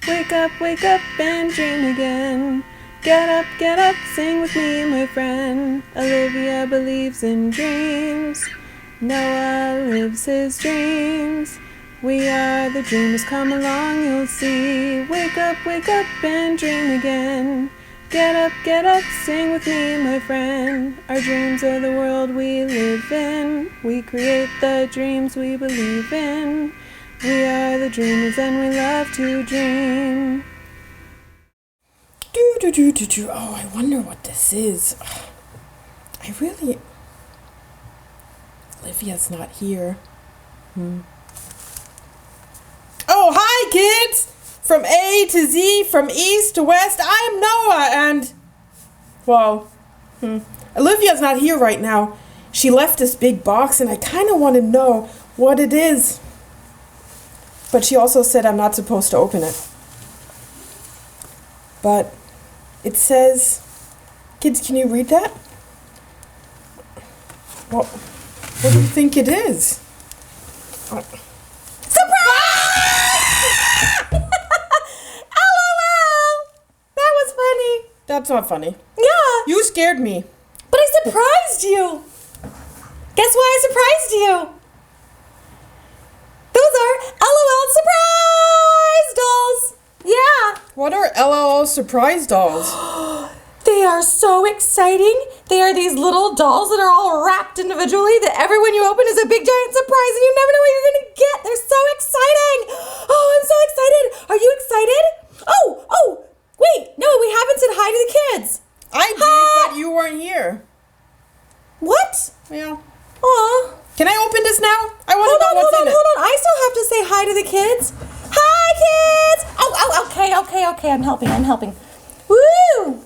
wake up and dream again. Get up, sing with me, my friend. Olivia believes in dreams. Noah lives his dreams. We are the dreamers, come along, you'll see. Wake up and dream again. Get up, sing with me, my friend. Our dreams are the world we live in. We create the dreams we believe in. We are the dreamers and we love to dream. Oh, I wonder what this is. Olivia's not here. Oh, hi, kids! From A to Z, from east to west, I'm Noah, and... Olivia's not here right now. She left this big box, and I kind of want to know what it is. But she also said I'm not supposed to open it. But it says... Kids, can you read that? What do you think it is? That's not funny. Yeah. You scared me. But I surprised you. Guess why I surprised you? Those are LOL surprise dolls. Yeah. What are LOL surprise dolls? They are so exciting. They are these little dolls that are all wrapped individually that every one you open is a big giant surprise and you never know what you're going to get. They're so exciting. Oh, I'm so excited. Are you excited? Oh. Wait, no, we haven't said hi to the kids. I did, but you weren't here. What? Yeah. Aw. Can I open this now? I want to know what's in it. Hold on. I still have to say hi to the kids. Hi, kids. Oh, okay. I'm helping. Woo!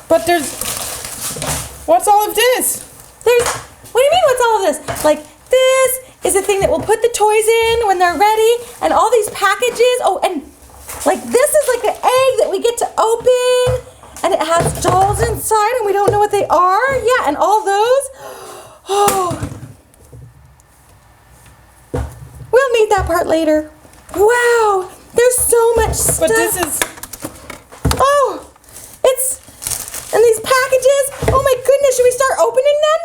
But what's all of this? What do you mean, what's all of this? Like, this is a thing that we'll put the toys in when they're ready, and all these packages. Oh, and like this is like an egg that we get to open, and it has dolls inside, and we don't know what they are. Yeah, and all those. Oh, we'll need that part later. Wow, there's so much stuff. But this is... Oh, and these packages. Oh my goodness, should we start opening them?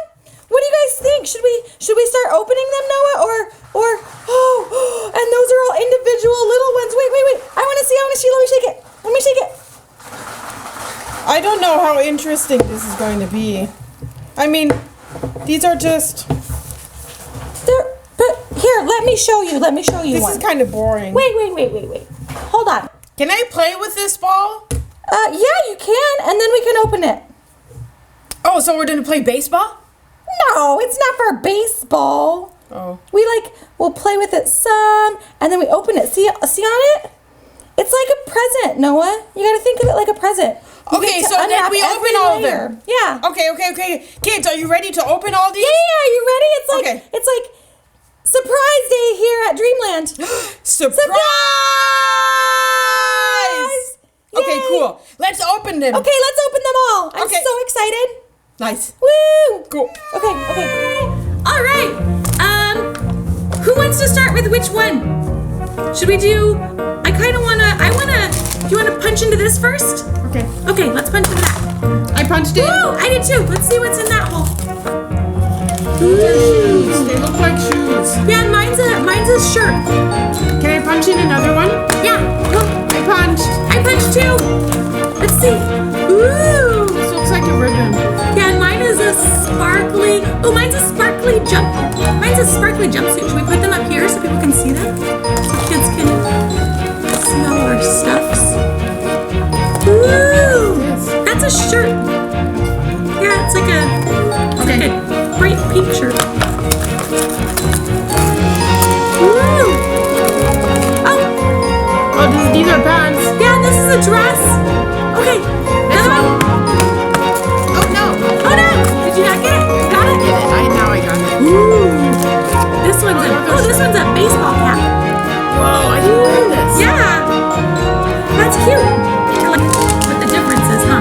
What do you guys think? Should we start opening them, Noah? Or and those are all individual little ones. Wait. I want to see. Let me shake it. I don't know how interesting this is going to be. I mean, these are just... But here, let me show you. This is kind of boring. Wait. Hold on. Can I play with this ball? Yeah, you can, and then we can open it. Oh, so we're going to play baseball? No, it's not for baseball. Oh. We'll play with it some, and then we open it. See on it? It's like a present, Noah. You got to think of it like a present. Okay, so then we open all of them. Yeah. Okay. Kids, are you ready to open all these? Yeah, you ready? It's like surprise day here at Dreamland. Surprise! Okay, Yay. cool. Let's open them. Okay, let's open them all. I'm Okay. so excited. Nice. Woo! Cool. Okay. All right. Who wants to start with which one? Should we do? Do you wanna punch into this first? Okay. Okay, let's punch into that. I punched in. Woo! I did too. Let's see what's in that hole. Shoes. They look like shoes. Yeah, and mine's a shirt. Can I punch in another one? Yeah. Go. I punched too. Let's see. Ooh. This looks like a ribbon. Yeah, and mine is a sparkly. Oh, mine's a sparkly jumpsuit. Should we put them up here so people can see them? So kids can see all our stuffs. Ooh, that's a shirt. Yeah, it's like a bright pink shirt. Ooh. Oh, these are pants. Yeah, this is a dress. Okay, another one. Oh no! Did you not get it? Got it? Now I got it. Ooh. This one's a baseball cap. Whoa, I didn't wear this. Yeah. That's cute. I like what the difference is, huh?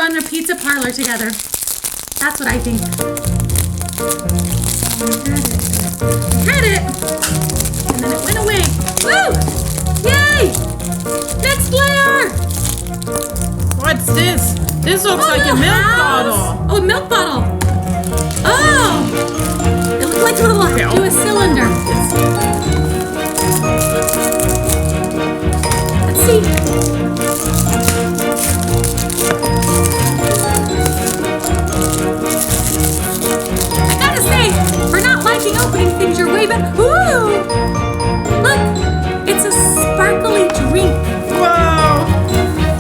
run a pizza parlor together. That's what I think. Had it. And then it went away. Woo! Yay! Next layer! What's this? This looks like a milk bottle. Oh, a milk bottle. Oh! It looks like a little do a cylinder. Let's see. I gotta say, for not liking opening things your way, but ooh! Look! It's a sparkly drink. Whoa!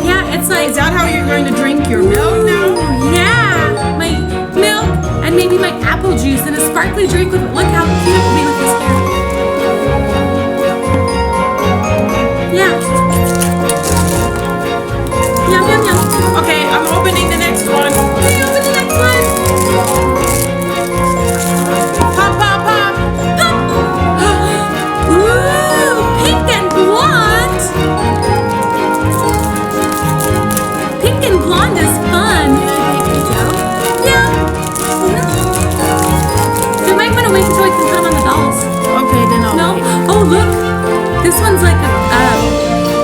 Yeah, it's like. Is that how you're going to drink your milk now? Yeah! My milk and maybe my apple juice and a sparkly drink with. Look how cute it will be with this hair. Yeah. Yum, yum, yum. Okay, I'm opening the next one. Okay, open the next one. Pop, pop, pop. Pop. Ooh, pink and blonde. Pink and blonde is fun. Yeah. You might want to wait until we can put them on the dolls. Okay, then I'll No? wait. Oh, look. This one's like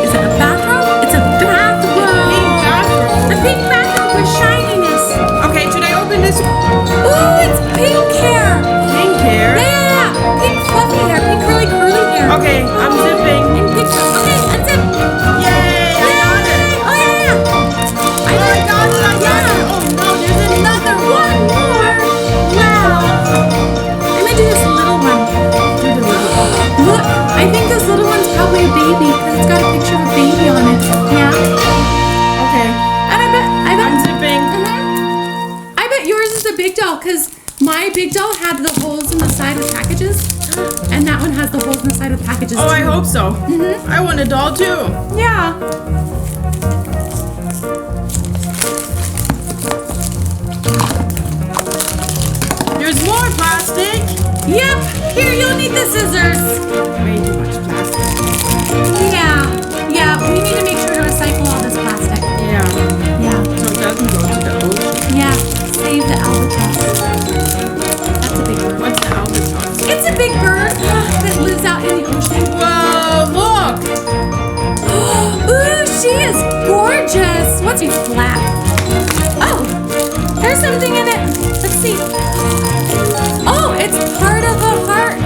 is it a bathrobe? It's a bathrobe. Pink bathroom. A pink bathrobe with shininess. Okay, should I open this? Ooh, it's pink hair. Pink hair. Yeah, pink fluffy hair, pink curly hair. Okay, I'm zipping. And pink, okay, unzip. Yay! I got it. Oh, yeah. I got it. I got it. Oh no, there's another one. One more. Wow. I'm gonna do this little one. Look, I think this little one's probably a baby because it's got a picture of a baby on it. Yeah. Okay, And I bet. I'm zipping. I bet yours is a big doll because my big doll had the holes in the side with packages, and that one has the holes in the side with packages. Oh, I too. hope so. I want a doll too. Yeah. There's more plastic. Yep. Here, you'll need the scissors. Way too much plastic. Yeah. Yeah. We need to make sure to recycle all this plastic. Yeah, Yeah. so it doesn't go to the ocean. Yeah. Save the albatross. That's a big bird. What's the albatross? It's a big bird that lives out in the ocean. Whoa, look! Ooh, she is gorgeous. What's your flat? Oh, there's something in it. Let's see. Oh, it's part of a heart.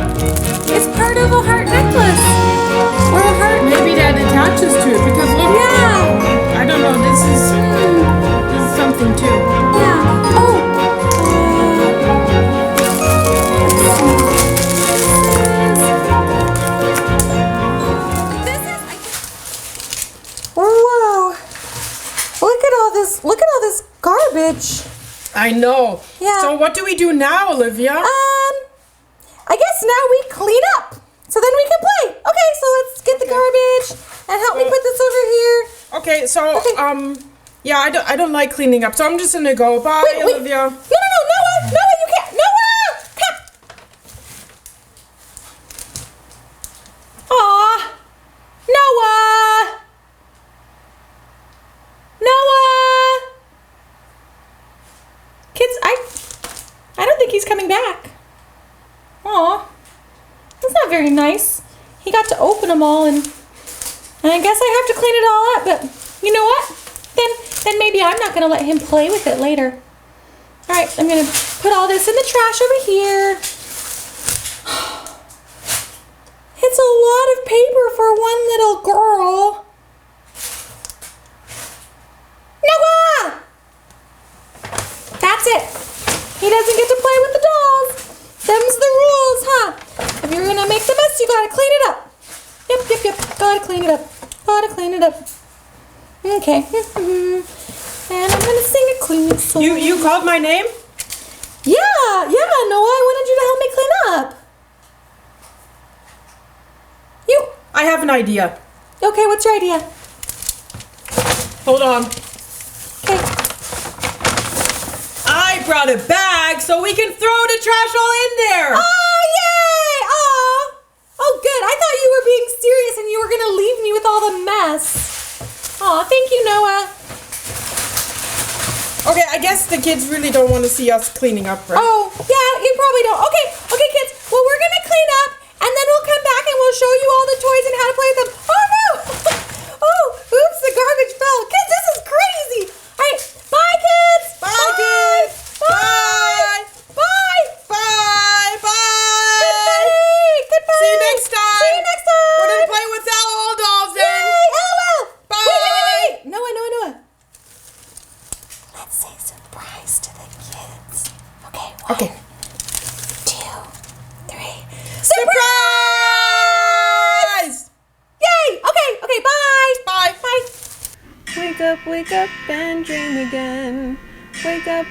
It's part of a heart necklace. Or a heart. Maybe that attaches to it because look. Yeah. I don't know. This is something too. Yeah. Oh. Whoa! Look at all this garbage. I know. Yeah. So what do we do now, Olivia? I guess now we clean up. So then we can play. Okay, so let's get the garbage and help me put this over here. Okay, so Okay. yeah, I don't like cleaning up, so I'm just gonna go. Bye, Wait. Olivia. No, Noah, you can't. Noah! Come. Aw, Noah! Noah! Kids, I don't think he's coming back. Aw, that's not very nice. He got to open them all, and I guess I have to clean it all up. But you know what? Then maybe I'm not gonna let him play with it later. All right, I'm gonna put all this in the trash over here. It's a lot of paper for one little girl. Noah! That's it. He doesn't get to play with the dolls. Them's the rules, huh? If you're gonna make the mess, you gotta clean it up. Yep. Gotta clean it up. Okay. And I'm gonna sing a clean song. You called my name? Yeah, Noah, I wanted you to help me clean up. I have an idea. Okay, what's your idea? Hold on. Okay. I brought a bag so we can throw the trash all in there. Oh, yay! Oh, good. I thought you were being serious and you were gonna leave me with all the mess. Oh, thank you, Noah. Okay, I guess the kids really don't want to see us cleaning up, right? Oh, yeah, you probably don't. Okay, kids. Well, we're gonna clean up, and then we'll come back and we'll show you all the toys and how to play with them. Oh no! Oh, oops, the garbage fell. Kids, this is crazy. All right, bye, kids. Bye, kids. Bye. Bye. Bye. Bye. Goodbye. Goodbye. See you next time. See you next time. We're gonna play with LOL dolls then. Yay, LOL. Bye. Wait. Noah. Let's say surprise to the kids. Okay. Okay. 2, 3. Surprise! Yay! Okay, bye! Bye. Wake up and dream again. Wake up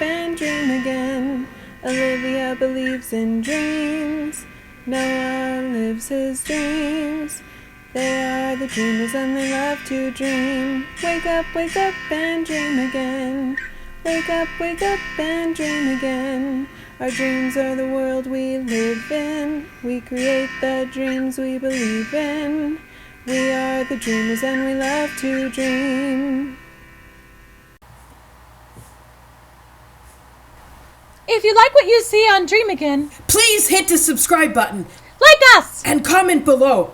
and dream again. Olivia believes in dreams. Noah lives his dreams. They are the dreamers and they love to dream. Wake up and dream again. Wake up and dream again. Our dreams are the world we live in. We create the dreams we believe in. We are the dreamers and we love to dream. If you like what you see on Dream Again, Please hit the subscribe button like us! and comment below.